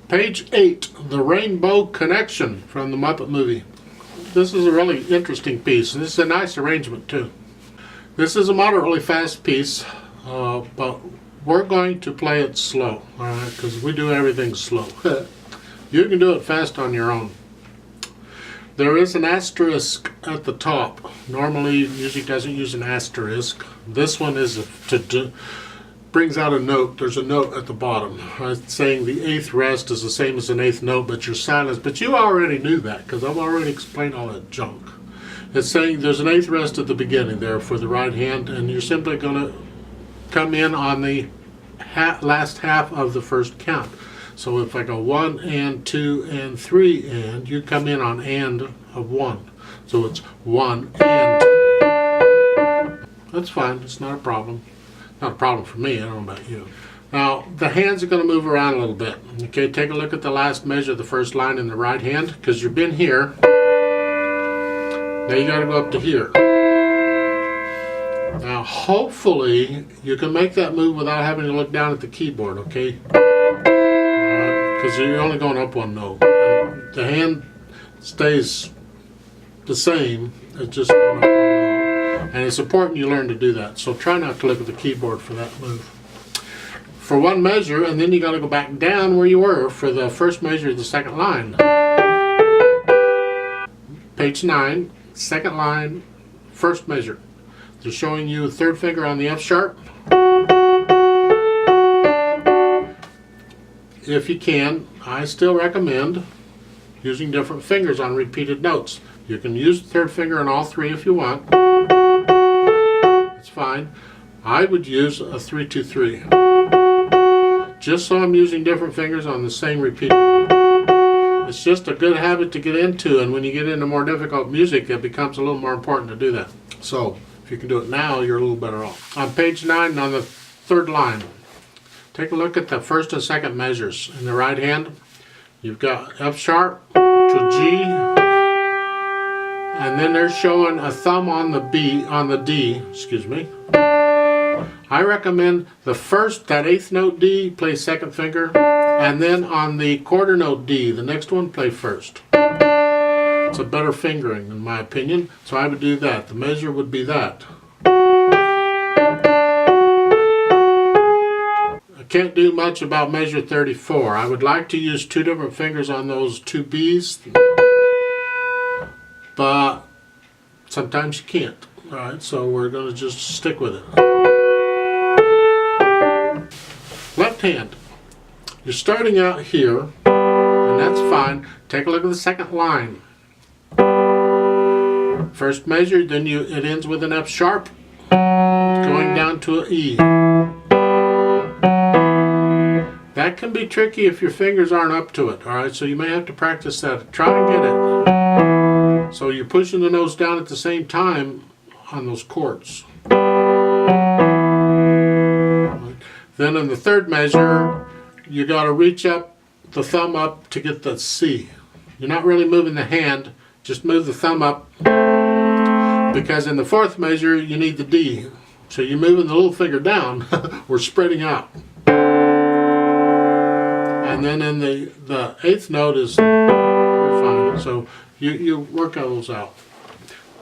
Page 8, The Rainbow Connection from the Muppet movie. This is a really interesting piece, and this is a nice arrangement too. This is a moderately fast piece, but we're going to play it slow, alright, because we do everything slow. You can do it fast on your own. There is an asterisk at the top. Normally music doesn't use an asterisk. This one is brings out a note. There's a note at the bottom, right, saying the eighth rest is the same as an eighth note, but you're silenced. But you already knew that because I've already explained all that junk. It's saying there's an eighth rest at the beginning there for the right hand, and you're simply going to come in on the last half of the first count. So if I go 1 and 2 and 3 and, you come in on and of 1. So it's 1 and. That's fine. It's not a problem. Not a problem for me. I don't know about you. Now, the hands are going to move around a little bit. Okay, take a look at the last measure of the first line in the right hand, because you've been here. Now you got to go up to here. Now, hopefully, you can make that move without having to look down at the keyboard, okay? Because you're only going up one note. And the hand stays the same. It's just going up one note. And it's important you learn to do that. So try not to look at the keyboard for that move. For one measure, and then you got to go back down where you were for the first measure of the second line. Page 9, second line, first measure. They're showing you third finger on the F sharp. If you can, I still recommend using different fingers on repeated notes. You can use the third finger on all three if you want. It's fine. I would use a 3-2-3. Just so I'm using different fingers on the same repeat. It's just a good habit to get into, and when you get into more difficult music, it becomes a little more important to do that. So, if you can do it now, you're a little better off. On page 9, on the third line, take a look at the first and second measures. In the right hand, you've got F sharp to G, and then they're showing a thumb on the D, excuse me. I recommend the first, that eighth note D, play second finger, and then on the quarter note D, the next one, play first. It's a better fingering in my opinion, so I would do that. The measure would be that. I can't do much about measure 34. I would like to use two different fingers on those two B's, but sometimes you can't. Alright, so we're going to just stick with it. Left hand. You're starting out here, and that's fine. Take a look at the second line. First measure, then it ends with an F sharp, going down to an E. That can be tricky if your fingers aren't up to it, alright? So you may have to practice that. Try and get it. So you're pushing the notes down at the same time on those chords. Then in the third measure, you got to reach up, the thumb up to get the C. You're not really moving the hand, just move the thumb up, because in the fourth measure you need the D. So you're moving the little finger down, we're spreading out. And then in the eighth note is, you're fine. So you work those out.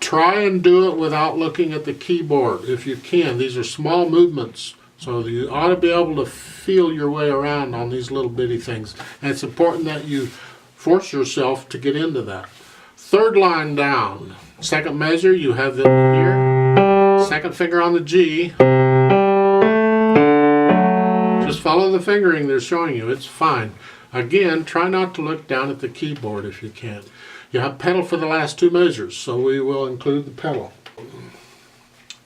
Try and do it without looking at the keyboard if you can. These are small movements. So you ought to be able to feel your way around on these little bitty things. And it's important that you force yourself to get into that. Third line down. Second measure, you have it here. Second finger on the G. Just follow the fingering they're showing you. It's fine. Again, try not to look down at the keyboard if you can. You have pedal for the last two measures, so we will include the pedal.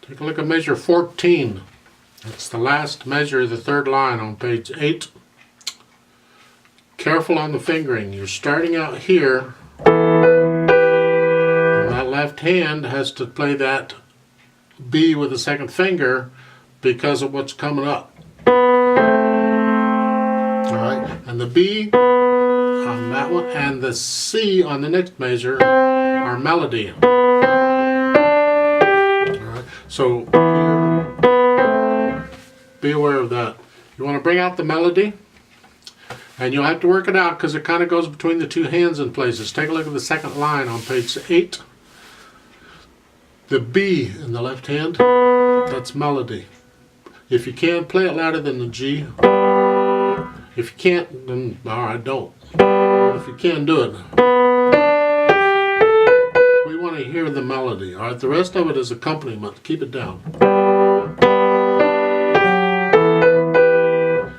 Take a look at measure 14. That's the last measure of the third line on page 8. Careful on the fingering. You're starting out here. And that left hand has to play that B with the second finger because of what's coming up. Alright, and the B on that one and the C on the next measure are melody. Alright, so here, be aware of that. You want to bring out the melody. And you'll have to work it out because it kind of goes between the two hands in places. Take a look at the second line on page 8. The B in the left hand, that's melody. If you can, play it louder than the G. If you can't, then alright, don't. If you can, do it. We want to hear the melody. Alright, the rest of it is accompaniment. Keep it down.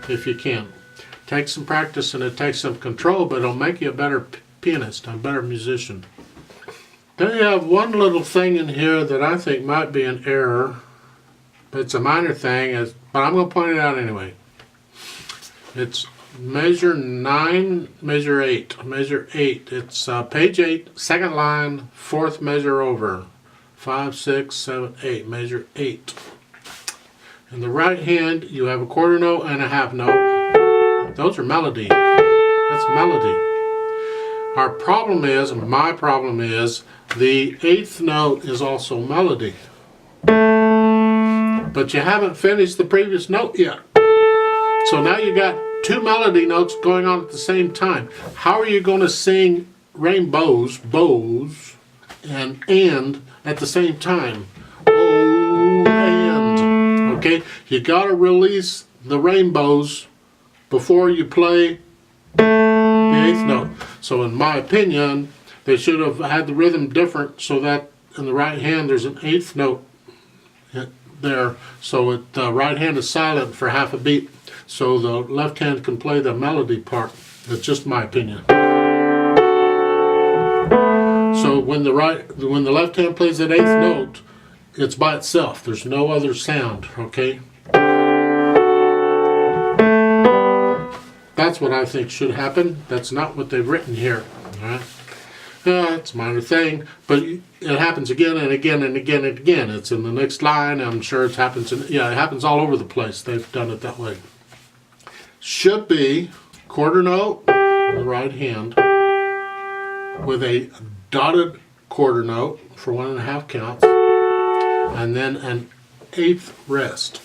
If you can. Takes some practice and it takes some control, but it'll make you a better pianist, a better musician. Then you have one little thing in here that I think might be an error. But it's a minor thing, but I'm going to point it out anyway. It's measure 9, measure 8. Measure 8. It's page 8, second line, fourth measure over. 5, 6, 7, 8. Measure 8. In the right hand, you have a quarter note and a half note. Those are melody. That's melody. Our problem is, my problem is, the 8th note is also melody. But you haven't finished the previous note yet. So now you got 2 melody notes going on at the same time. How are you going to sing rainbows, bows, and at the same time? Oh, and. Okay? You got to release the rainbows before you play the 8th note. So in my opinion, they should have had the rhythm different so that in the right hand there's an 8th note there, so the right hand is silent for half a beat, so the left hand can play the melody part. That's just my opinion. So when the left hand plays that 8th note, it's by itself. There's no other sound. Okay. That's what I think should happen. That's not what they've written here. All right. Yeah, it's a minor thing, but it happens again and again and again and again. It's in the next line. I'm sure it happens. It happens all over the place. They've done it that way. Should be quarter note in the right hand with a dotted quarter note for 1.5 counts, and then an 8th rest.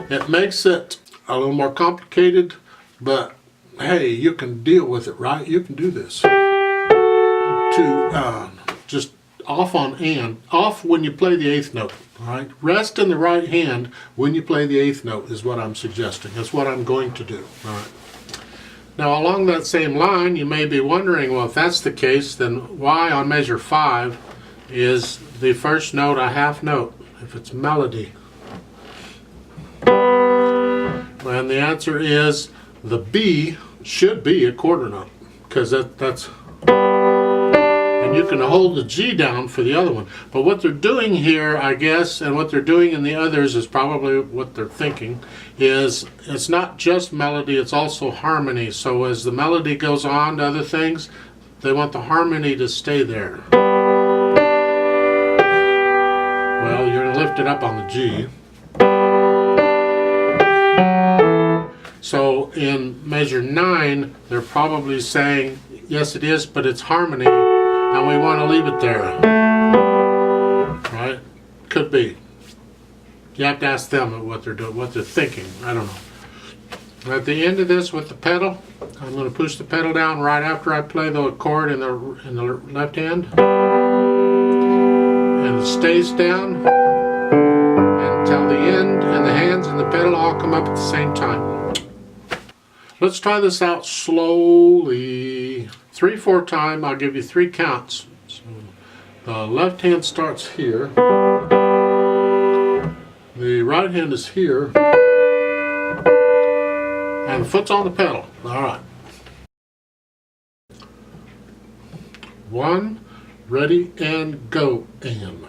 It makes it a little more complicated, but hey, you can deal with it, right? You can do this. Just off when you play the 8th note. All right, rest in the right hand when you play the 8th note is what I'm suggesting. That's what I'm going to do. All right. Now along that same line, you may be wondering, well, if that's the case, then why on measure 5 is the first note a half note if it's melody? And the answer is the B should be a quarter note, because that's. And you can hold the G down for the other one. But what they're doing here, I guess, and what they're doing in the others is probably what they're thinking, is it's not just melody, it's also harmony. So as the melody goes on to other things, they want the harmony to stay there. Well, you're going to lift it up on the G. So in measure 9, they're probably saying, yes it is, but it's harmony. And we want to leave it there. Right? Could be. You have to ask them what they're doing, what they're thinking. I don't know. At the end of this with the pedal, I'm going to push the pedal down right after I play the chord in the left hand. And it stays down until the end, and the hands and the pedal all come up at the same time. Let's try this out slowly. 3/4 time, I'll give you 3 counts. So the left hand starts here. The right hand is here. And the foot's on the pedal. All right. 1, ready, and go, and.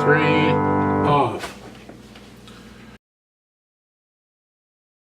3,